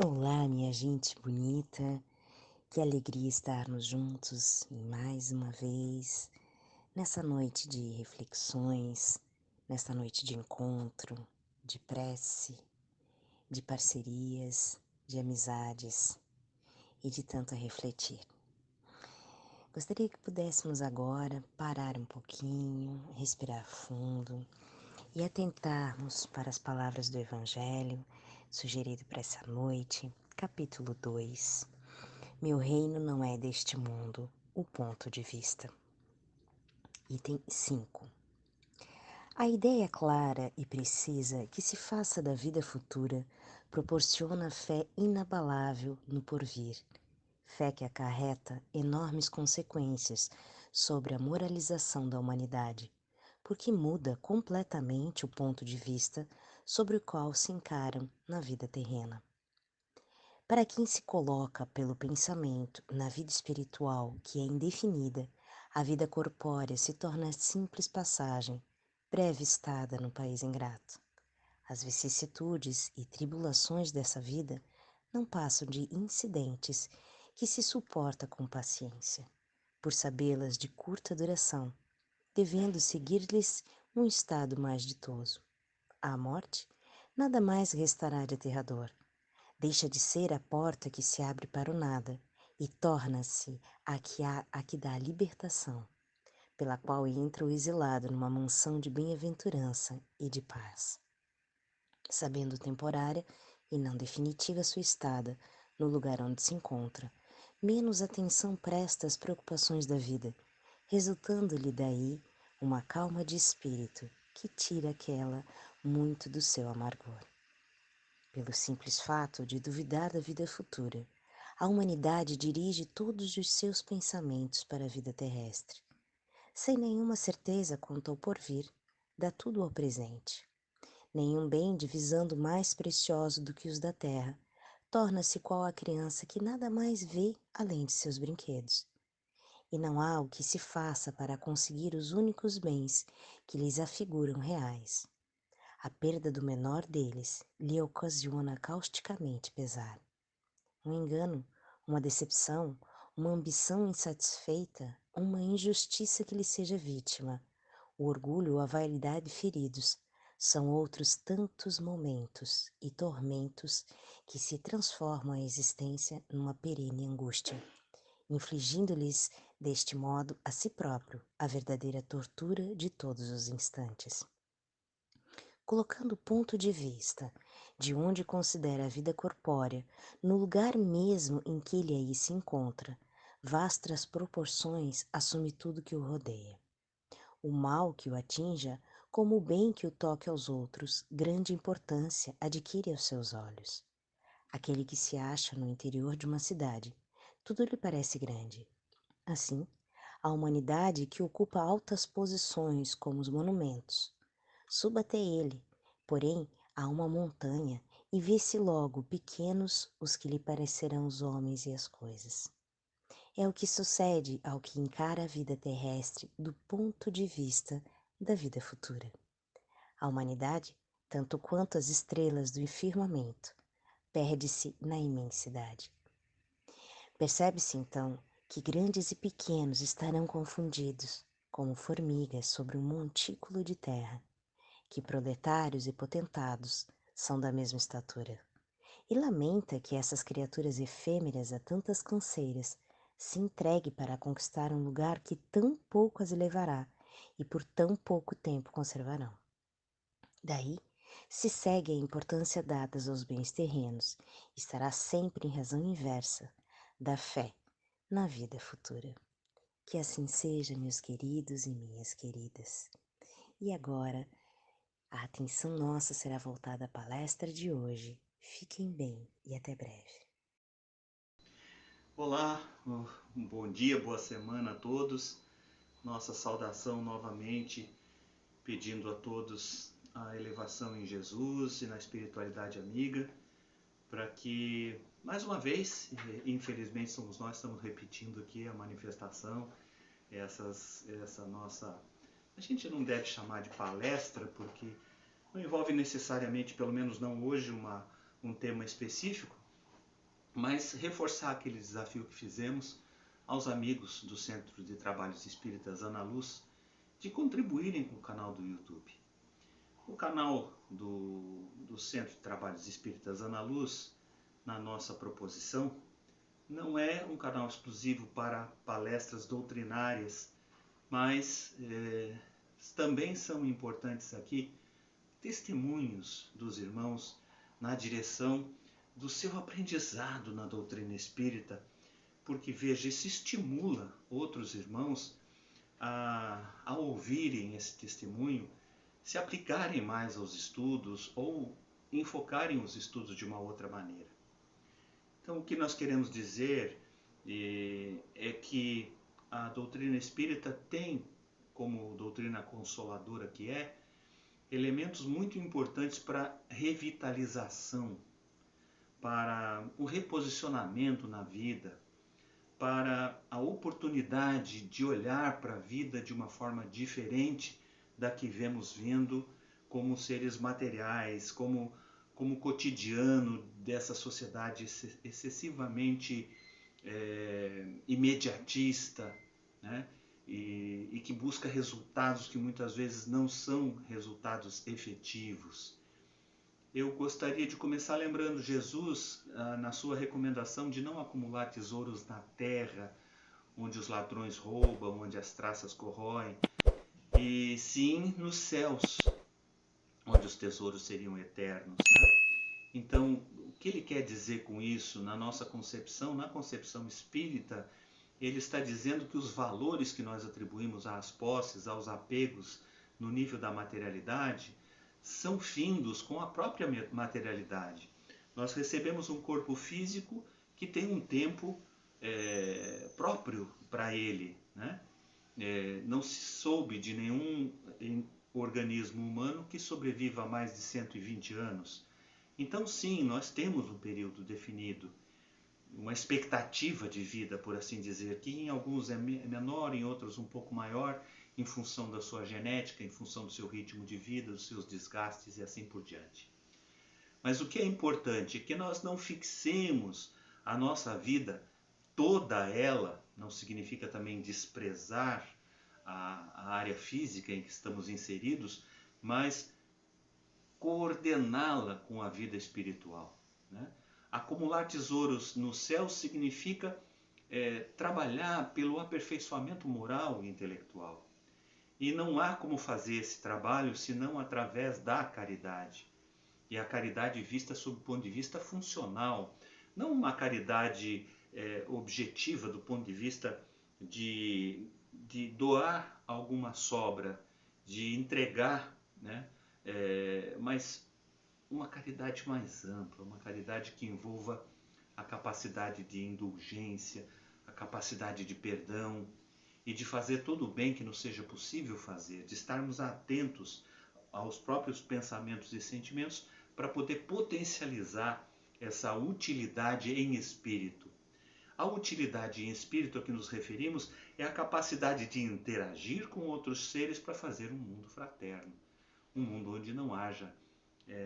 Olá, minha gente bonita, que alegria estarmos juntos em mais uma vez, nessa noite de reflexões, nessa noite de encontro, de prece, de parcerias, de amizades e de tanto a refletir. Gostaria que pudéssemos agora parar um pouquinho, respirar fundo e atentarmos para as palavras do Evangelho sugerido para essa noite, capítulo 2. Meu reino não é deste mundo, o ponto de vista. Item 5. A ideia clara e precisa que se faça da vida futura proporciona fé inabalável no porvir, fé que acarreta enormes consequências sobre a moralização da humanidade, porque muda completamente o ponto de vista sobre o qual se encaram na vida terrena. Para quem se coloca pelo pensamento na vida espiritual que é indefinida, a vida corpórea se torna simples passagem, breve estada no país ingrato. As vicissitudes e tribulações dessa vida não passam de incidentes que se suporta com paciência, por sabê-las de curta duração, devendo seguir-lhes um estado mais ditoso. À morte, nada mais restará de aterrador. Deixa de ser a porta que se abre para o nada e torna-se a que dá a libertação, pela qual entra o exilado numa mansão de bem-aventurança e de paz. Sabendo temporária e não definitiva sua estada no lugar onde se encontra, menos atenção presta às preocupações da vida, resultando-lhe daí uma calma de espírito que tira aquela muito do seu amargor. Pelo simples fato de duvidar da vida futura, a humanidade dirige todos os seus pensamentos para a vida terrestre. Sem nenhuma certeza quanto ao porvir, dá tudo ao presente. Nenhum bem divisando mais precioso do que os da terra, torna-se qual a criança que nada mais vê além de seus brinquedos. E não há o que se faça para conseguir os únicos bens que lhes afiguram reais. A perda do menor deles lhe ocasiona causticamente pesar. Um engano, uma decepção, uma ambição insatisfeita, uma injustiça que lhe seja vítima, o orgulho ou a vaidade feridos, são outros tantos momentos e tormentos que se transformam a existência numa perene angústia, infligindo-lhes, deste modo, a si próprio, a verdadeira tortura de todos os instantes. Colocando o ponto de vista de onde considera a vida corpórea, no lugar mesmo em que ele aí se encontra, vastas proporções assume tudo que o rodeia. O mal que o atinja, como o bem que o toque aos outros, grande importância adquire aos seus olhos. Aquele que se acha no interior de uma cidade, tudo lhe parece grande. Assim, a humanidade que ocupa altas posições como os monumentos, suba até ele, porém, a uma montanha, e vê-se logo pequenos os que lhe parecerão os homens e as coisas. É o que sucede ao que encara a vida terrestre do ponto de vista da vida futura. A humanidade, tanto quanto as estrelas do firmamento, perde-se na imensidade. Percebe-se, então, que grandes e pequenos estarão confundidos, como formigas sobre um montículo de terra, que proletários e potentados são da mesma estatura, e lamenta que essas criaturas efêmeras a tantas canseiras se entregue para conquistar um lugar que tão pouco as levará e por tão pouco tempo conservarão. Daí se segue a importância dada aos bens terrenos, estará sempre em razão inversa da fé na vida futura. Que assim seja, meus queridos e minhas queridas. E agora, a atenção nossa será voltada à palestra de hoje. Fiquem bem e até breve. Olá, um bom dia, boa semana a todos. Nossa saudação novamente, pedindo a todos a elevação em Jesus e na espiritualidade amiga, para que, mais uma vez, infelizmente somos nós, estamos repetindo aqui a manifestação, essa nossa... A gente não deve chamar de palestra, porque não envolve necessariamente, pelo menos não hoje, um tema específico, mas reforçar aquele desafio que fizemos aos amigos do Centro de Trabalhos Espíritas Ana Luz de contribuírem com o canal do YouTube. O canal do Centro de Trabalhos Espíritas Ana Luz, na nossa proposição, não é um canal exclusivo para palestras doutrinárias, mas também são importantes aqui testemunhos dos irmãos na direção do seu aprendizado na doutrina espírita, porque, veja, isso estimula outros irmãos a ouvirem esse testemunho, se aplicarem mais aos estudos ou enfocarem os estudos de uma outra maneira. Então, o que nós queremos dizer é que a doutrina espírita tem, como doutrina consoladora que é, elementos muito importantes para revitalização, para o reposicionamento na vida, para a oportunidade de olhar para a vida de uma forma diferente da que vemos vendo como seres materiais, como cotidiano dessa sociedade excessivamente imediatista, né? E que busca resultados que muitas vezes não são resultados efetivos. Eu gostaria de começar lembrando Jesus na sua recomendação de não acumular tesouros na terra, onde os ladrões roubam, onde as traças corroem, e sim nos céus, onde os tesouros seriam eternos, né? Então, o que ele quer dizer com isso na nossa concepção, na concepção espírita? Ele está dizendo que os valores que nós atribuímos às posses, aos apegos no nível da materialidade, são findos com a própria materialidade. Nós recebemos um corpo físico que tem um tempo próprio para ele, né? Não se soube de nenhum organismo humano que sobreviva a mais de 120 anos. Então, sim, nós temos um período definido, uma expectativa de vida, por assim dizer, que em alguns é menor, em outros um pouco maior, em função da sua genética, em função do seu ritmo de vida, dos seus desgastes e assim por diante. Mas o que é importante é que nós não fixemos a nossa vida, toda ela, não significa também desprezar a área física em que estamos inseridos, mas coordená-la com a vida espiritual, né? Acumular tesouros no céu significa trabalhar pelo aperfeiçoamento moral e intelectual. E não há como fazer esse trabalho senão através da caridade. E a caridade vista sob o ponto de vista funcional, não uma caridade objetiva do ponto de vista de doar alguma sobra, de entregar, né? Mas uma caridade mais ampla, uma caridade que envolva a capacidade de indulgência, a capacidade de perdão e de fazer todo o bem que nos seja possível fazer, de estarmos atentos aos próprios pensamentos e sentimentos para poder potencializar essa utilidade em espírito. A utilidade em espírito a que nos referimos é a capacidade de interagir com outros seres para fazer um mundo fraterno, um mundo onde não haja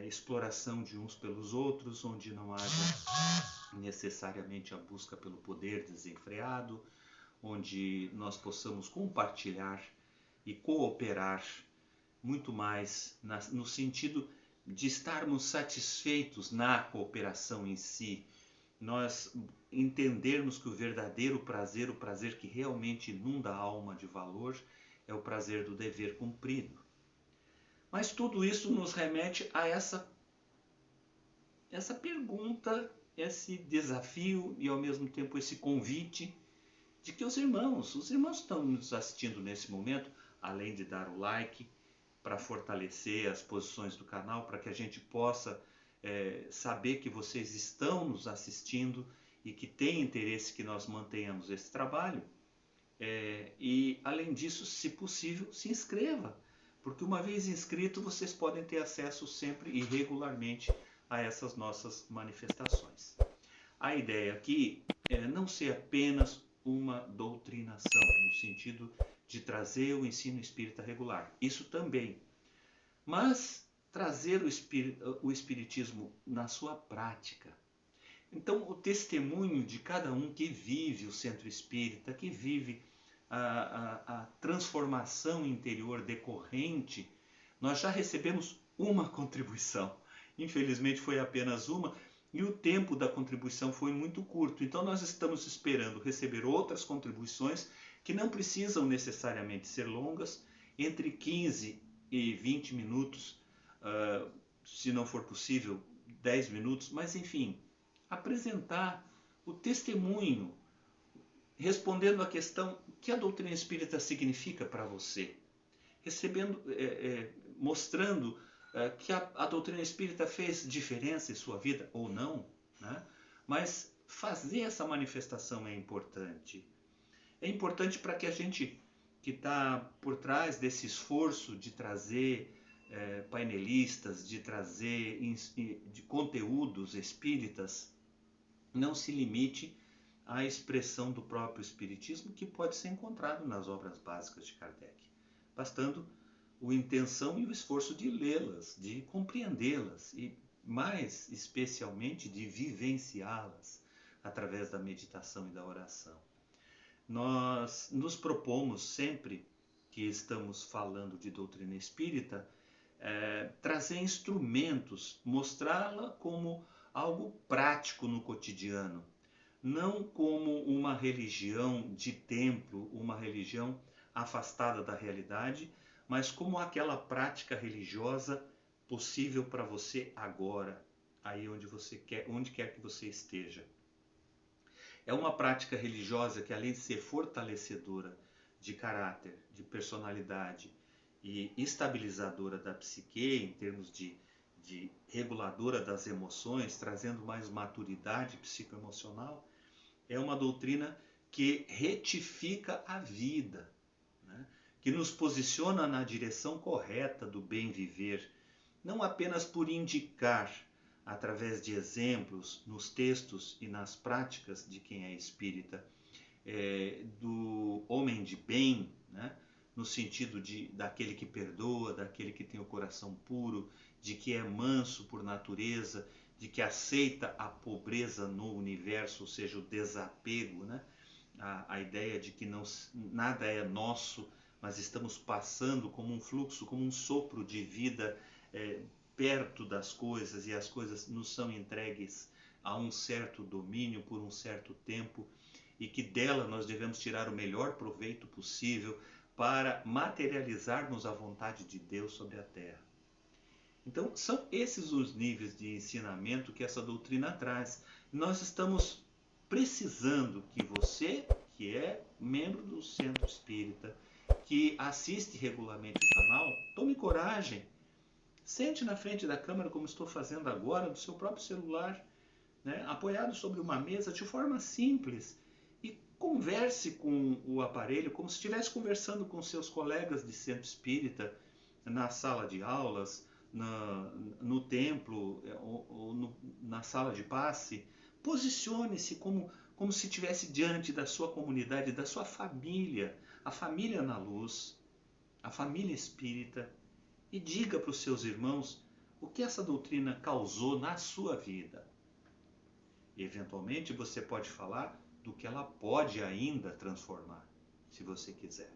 exploração de uns pelos outros, onde não haja necessariamente a busca pelo poder desenfreado, onde nós possamos compartilhar e cooperar muito mais no sentido de estarmos satisfeitos na cooperação em si, nós entendermos que o verdadeiro prazer, o prazer que realmente inunda a alma de valor, é o prazer do dever cumprido. Mas tudo isso nos remete a essa pergunta, esse desafio e ao mesmo tempo esse convite de que os irmãos estão nos assistindo nesse momento, além de dar o like para fortalecer as posições do canal, para que a gente possa saber que vocês estão nos assistindo e que tem interesse que nós mantenhamos esse trabalho. E além disso, se possível, se inscreva, porque uma vez inscrito vocês podem ter acesso sempre e regularmente a essas nossas manifestações. A ideia aqui é não ser apenas uma doutrinação, no sentido de trazer o ensino espírita regular, isso também, mas trazer o espiritismo na sua prática, Então, o testemunho de cada um que vive o centro espírita, que vive a transformação interior decorrente, nós já recebemos uma contribuição. Infelizmente foi apenas uma e o tempo da contribuição foi muito curto. Então nós estamos esperando receber outras contribuições que não precisam necessariamente ser longas, entre 15 e 20 minutos, se não for possível 10 minutos, mas enfim, apresentar o testemunho, respondendo à questão: o que a doutrina espírita significa para você? Recebendo, mostrando que a doutrina espírita fez diferença em sua vida ou não, né? Mas fazer essa manifestação é importante. É importante para que a gente que está por trás desse esforço de trazer painelistas, de trazer de conteúdos espíritas, não se limite à expressão do próprio espiritismo, que pode ser encontrado nas obras básicas de Kardec, bastando a intenção e o esforço de lê-las, de compreendê-las e, mais especialmente, de vivenciá-las através da meditação e da oração. Nós nos propomos sempre que estamos falando de doutrina espírita, trazer instrumentos, mostrá-la como algo prático no cotidiano, não como uma religião de templo, uma religião afastada da realidade, mas como aquela prática religiosa possível para você agora, aí onde quer que você esteja. É uma prática religiosa que, além de ser fortalecedora de caráter, de personalidade e estabilizadora da psique, em termos de reguladora das emoções, trazendo mais maturidade psicoemocional, é uma doutrina que retifica a vida, né? Que nos posiciona na direção correta do bem viver, não apenas por indicar, através de exemplos, nos textos e nas práticas de quem é espírita, do homem de bem, né? No sentido daquele que perdoa, daquele que tem o coração puro, de que é manso por natureza, de que aceita a pobreza no universo, ou seja, o desapego, né? A ideia de que nada é nosso, mas estamos passando como um fluxo, como um sopro de vida perto das coisas, e as coisas nos são entregues a um certo domínio por um certo tempo, e que dela nós devemos tirar o melhor proveito possível para materializarmos a vontade de Deus sobre a terra. Então, são esses os níveis de ensinamento que essa doutrina traz. Nós estamos precisando que você, que é membro do Centro Espírita, que assiste regularmente o canal, tome coragem. Sente na frente da câmera, como estou fazendo agora, do seu próprio celular, né, apoiado sobre uma mesa, de forma simples, e converse com o aparelho como se estivesse conversando com seus colegas de centro espírita, na sala de aulas, no templo ou na sala de passe. Posicione-se como se estivesse diante da sua comunidade, da sua família, a família na luz, a família espírita, e diga para os seus irmãos o que essa doutrina causou na sua vida. E, eventualmente, você pode falar do que ela pode ainda transformar, se você quiser.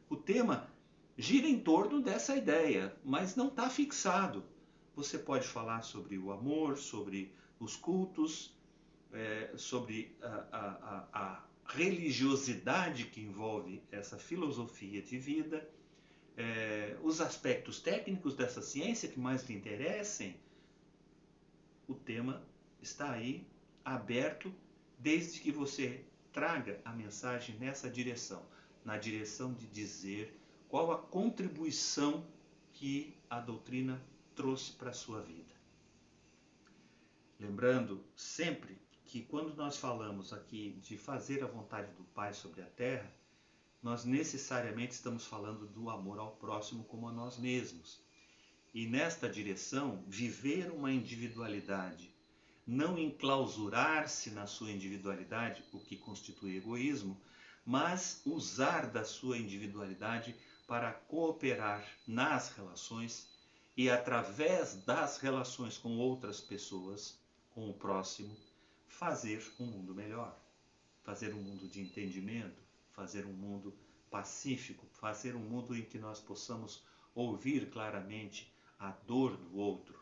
O tema gira em torno dessa ideia, mas não está fixado. Você pode falar sobre o amor, sobre os cultos, sobre a religiosidade que envolve essa filosofia de vida, os aspectos técnicos dessa ciência que mais lhe interessem. O tema está aí, aberto, desde que você traga a mensagem nessa direção, na direção de dizer qual a contribuição que a doutrina trouxe para a sua vida. Lembrando sempre que quando nós falamos aqui de fazer a vontade do Pai sobre a terra, nós necessariamente estamos falando do amor ao próximo como a nós mesmos. E nesta direção, viver uma individualidade, não enclausurar-se na sua individualidade, o que constitui egoísmo, mas usar da sua individualidade para cooperar nas relações e, através das relações com outras pessoas, com o próximo, fazer um mundo melhor, fazer um mundo de entendimento, fazer um mundo pacífico, fazer um mundo em que nós possamos ouvir claramente a dor do outro.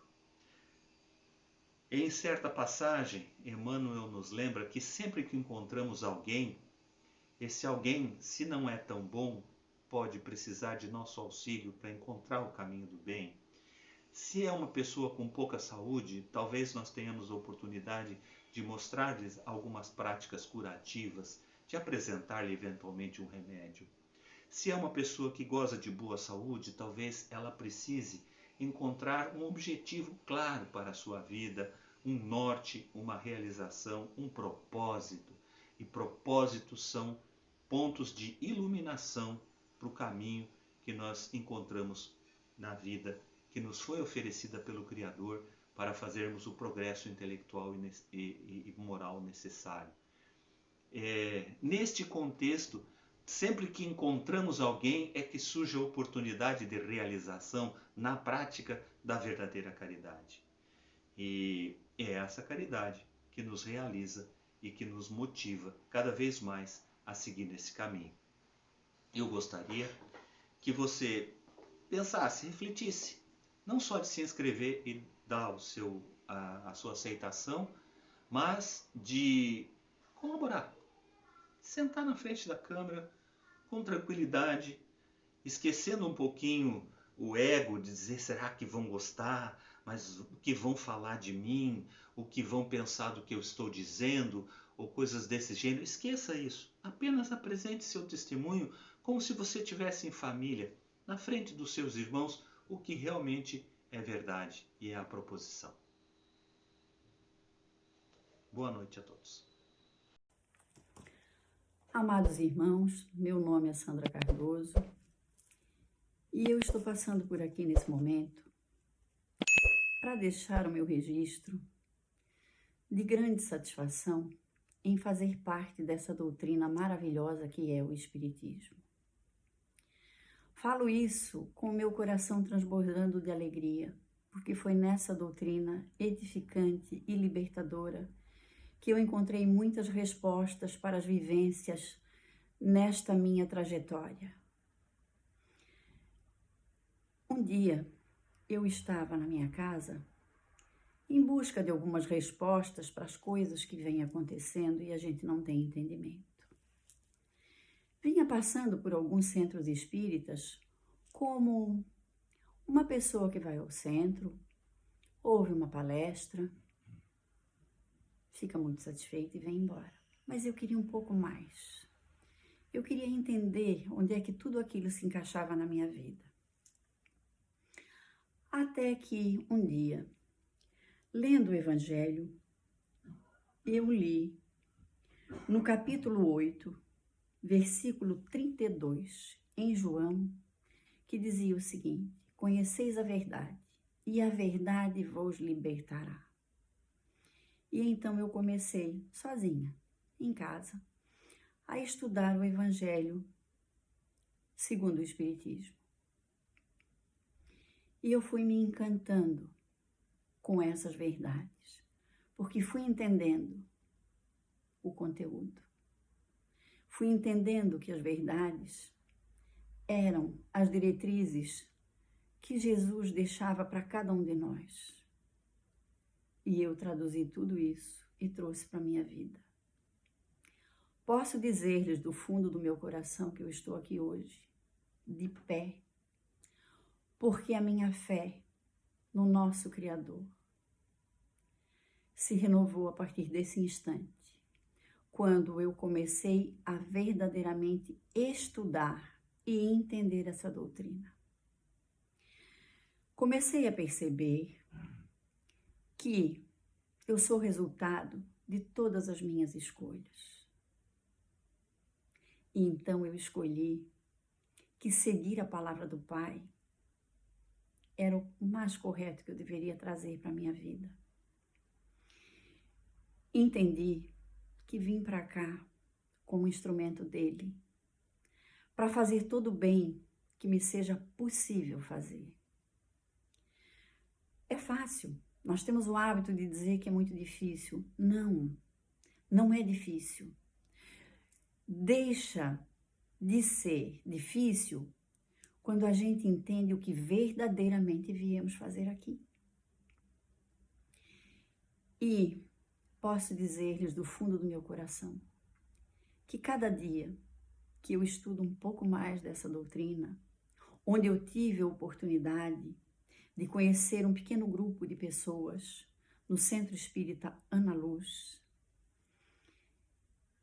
Em certa passagem, Emmanuel nos lembra que sempre que encontramos alguém, esse alguém, se não é tão bom, pode precisar de nosso auxílio para encontrar o caminho do bem. Se é uma pessoa com pouca saúde, talvez nós tenhamos a oportunidade de mostrar-lhes algumas práticas curativas, de apresentar-lhe eventualmente um remédio. Se é uma pessoa que goza de boa saúde, talvez ela precise encontrar um objetivo claro para a sua vida, um norte, uma realização, um propósito. E propósitos são pontos de iluminação para o caminho que nós encontramos na vida, que nos foi oferecida pelo Criador para fazermos o progresso intelectual e moral necessário. Neste contexto, sempre que encontramos alguém é que surge a oportunidade de realização na prática da verdadeira caridade. E é essa caridade que nos realiza e que nos motiva cada vez mais a seguir nesse caminho. Eu gostaria que você pensasse, refletisse, não só de se inscrever e dar a sua aceitação, mas de colaborar. Sentar na frente da câmera com tranquilidade, esquecendo um pouquinho o ego de dizer, será que vão gostar? Mas o que vão falar de mim? O que vão pensar do que eu estou dizendo? Ou coisas desse gênero. Esqueça isso. Apenas apresente seu testemunho como se você estivesse em família, na frente dos seus irmãos, o que realmente é verdade e é a proposição. Boa noite a todos. Amados irmãos, meu nome é Sandra Cardoso e eu estou passando por aqui nesse momento para deixar o meu registro de grande satisfação em fazer parte dessa doutrina maravilhosa que é o Espiritismo. Falo isso com o meu coração transbordando de alegria, porque foi nessa doutrina edificante e libertadora que eu encontrei muitas respostas para as vivências nesta minha trajetória. Um dia, eu estava na minha casa em busca de algumas respostas para as coisas que vêm acontecendo e a gente não tem entendimento. Vinha passando por alguns centros espíritas como uma pessoa que vai ao centro, ouve uma palestra, fica muito satisfeita e vem embora. Mas eu queria um pouco mais. Eu queria entender onde é que tudo aquilo se encaixava na minha vida. Até que um dia, lendo o Evangelho, eu li no capítulo 8, versículo 32, em João, que dizia o seguinte: conheceis a verdade, e a verdade vos libertará. E então eu comecei, sozinha, em casa, a estudar o Evangelho segundo o Espiritismo. E eu fui me encantando com essas verdades, porque fui entendendo o conteúdo. Fui entendendo que as verdades eram as diretrizes que Jesus deixava para cada um de nós. E eu traduzi tudo isso e trouxe para a minha vida. Posso dizer-lhes do fundo do meu coração que eu estou aqui hoje, de pé, porque a minha fé no nosso Criador se renovou a partir desse instante, quando eu comecei a verdadeiramente estudar e entender essa doutrina. Comecei a perceber que eu sou resultado de todas as minhas escolhas. E então eu escolhi que seguir a palavra do Pai era o mais correto que eu deveria trazer para a minha vida. Entendi que vim para cá como instrumento dele, para fazer todo o bem que me seja possível fazer. É fácil. Nós temos o hábito de dizer que é muito difícil. Não, Não é difícil. Deixa de ser difícil quando a gente entende o que verdadeiramente viemos fazer aqui. E posso dizer-lhes do fundo do meu coração que cada dia que eu estudo um pouco mais dessa doutrina, onde eu tive a oportunidade de conhecer um pequeno grupo de pessoas no Centro Espírita Ana Luz,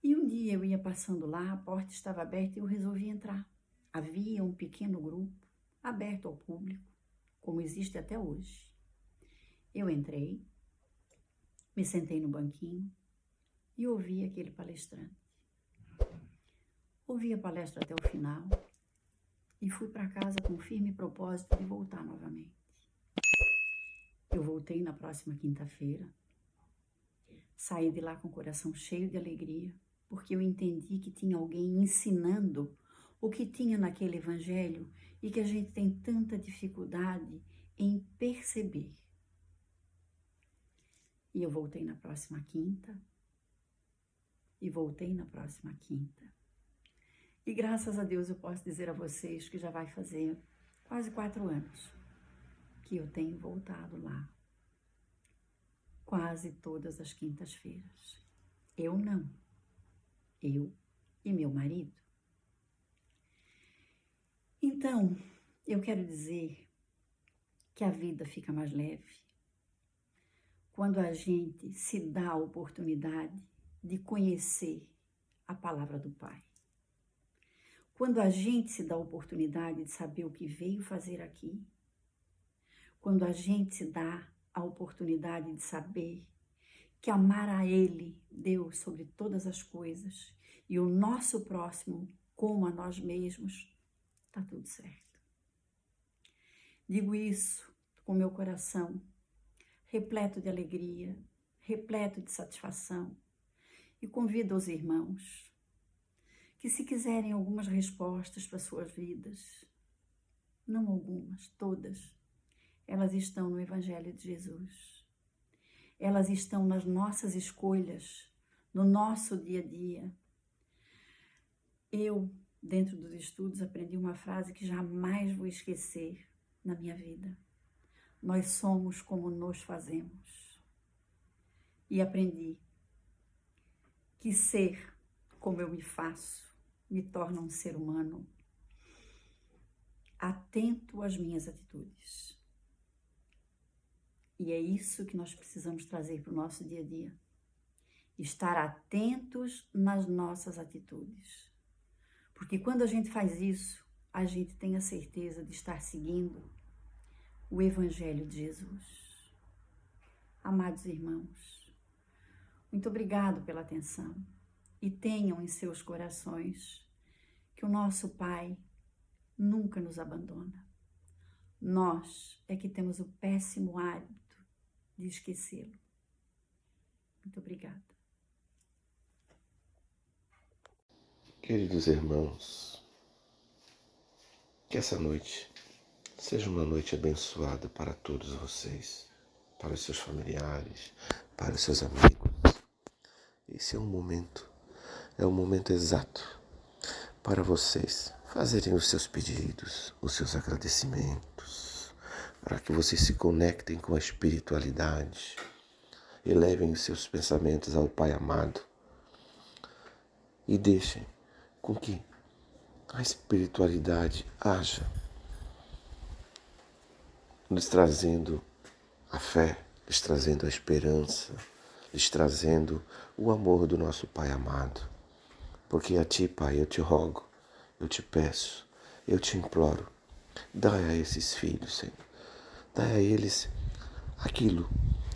e um dia eu ia passando lá, a porta estava aberta e eu resolvi entrar. Havia um pequeno grupo aberto ao público, como existe até hoje. Eu entrei, me sentei no banquinho e ouvi aquele palestrante. Ouvi a palestra até o final e fui para casa com o firme propósito de voltar novamente. Eu voltei na próxima quinta-feira, saí de lá com o coração cheio de alegria, porque eu entendi que tinha alguém ensinando o que tinha naquele evangelho e que a gente tem tanta dificuldade em perceber. E eu voltei na próxima quinta, e voltei na próxima quinta. E graças a Deus eu posso dizer a vocês que já vai fazer quase 4 anos que eu tenho voltado lá. Quase todas as quintas-feiras. Eu não. Eu e meu marido. Então, eu quero dizer que a vida fica mais leve quando a gente se dá a oportunidade de conhecer a palavra do Pai. Quando a gente se dá a oportunidade de saber o que veio fazer aqui. Quando a gente se dá a oportunidade de saber que amar a Ele, Deus, sobre todas as coisas, e o nosso próximo como a nós mesmos, está tudo certo. Digo isso com meu coração repleto de alegria, repleto de satisfação, e convido os irmãos que, se quiserem algumas respostas para suas vidas, não algumas, todas, elas estão no Evangelho de Jesus. Elas estão nas nossas escolhas, no nosso dia a dia. Eu, dentro dos estudos, aprendi uma frase que jamais vou esquecer na minha vida. Nós somos como nos fazemos. E aprendi que ser como eu me faço me torna um ser humano atento às minhas atitudes. E é isso que nós precisamos trazer para o nosso dia a dia. Estar atentos nas nossas atitudes. Porque quando a gente faz isso, a gente tem a certeza de estar seguindo o Evangelho de Jesus. Amados irmãos, muito obrigado pela atenção. E tenham em seus corações que o nosso Pai nunca nos abandona. Nós é que temos o péssimo hábito de esquecê-lo. Muito obrigada. Queridos irmãos, que essa noite seja uma noite abençoada para todos vocês, para os seus familiares, para os seus amigos. Esse é um momento exato para vocês fazerem os seus pedidos, os seus agradecimentos, para que vocês se conectem com a espiritualidade, elevem os seus pensamentos ao Pai amado e deixem com que a espiritualidade haja, lhes trazendo a fé, lhes trazendo a esperança, lhes trazendo o amor do nosso Pai amado. Porque a Ti, Pai, eu te rogo, eu te peço, eu te imploro, dai a esses filhos, Senhor, dai a eles aquilo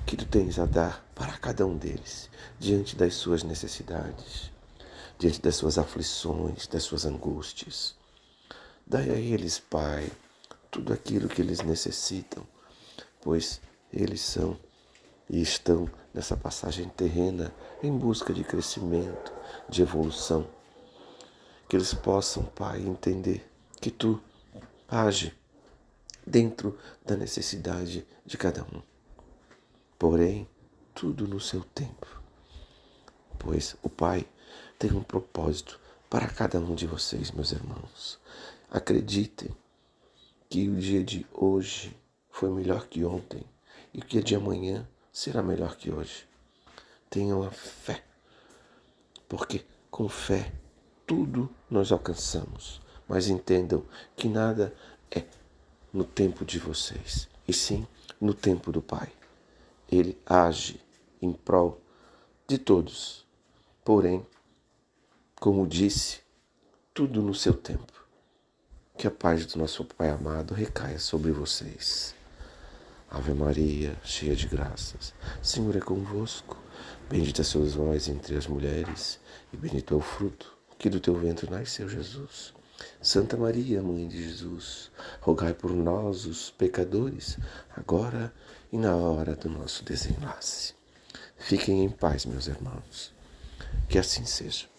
que Tu tens a dar para cada um deles, diante das suas necessidades, diante das suas aflições, das suas angústias. Dai a eles, Pai, tudo aquilo que eles necessitam, pois eles são e estão nessa passagem terrena em busca de crescimento, de evolução. Que eles possam, Pai, entender que Tu age dentro da necessidade de cada um. Porém, tudo no seu tempo. pois o Pai tem um propósito para cada um de vocês, meus irmãos. Acreditem que o dia de hoje foi melhor que ontem e que o dia de amanhã será melhor que hoje. Tenham a fé, porque com fé tudo nós alcançamos. Mas entendam que nada é no tempo de vocês, e sim no tempo do Pai. Ele age em prol de todos. Porém, como disse, tudo no seu tempo. Que a paz do nosso Pai amado recaia sobre vocês. Ave Maria, cheia de graças, o Senhor é convosco. Bendita sois vós entre as mulheres, e bendito é o fruto que do teu ventre nasceu, Jesus. Santa Maria, Mãe de Jesus, rogai por nós, os pecadores, agora e na hora do nosso desenlace. Fiquem em paz, meus irmãos. Que assim seja.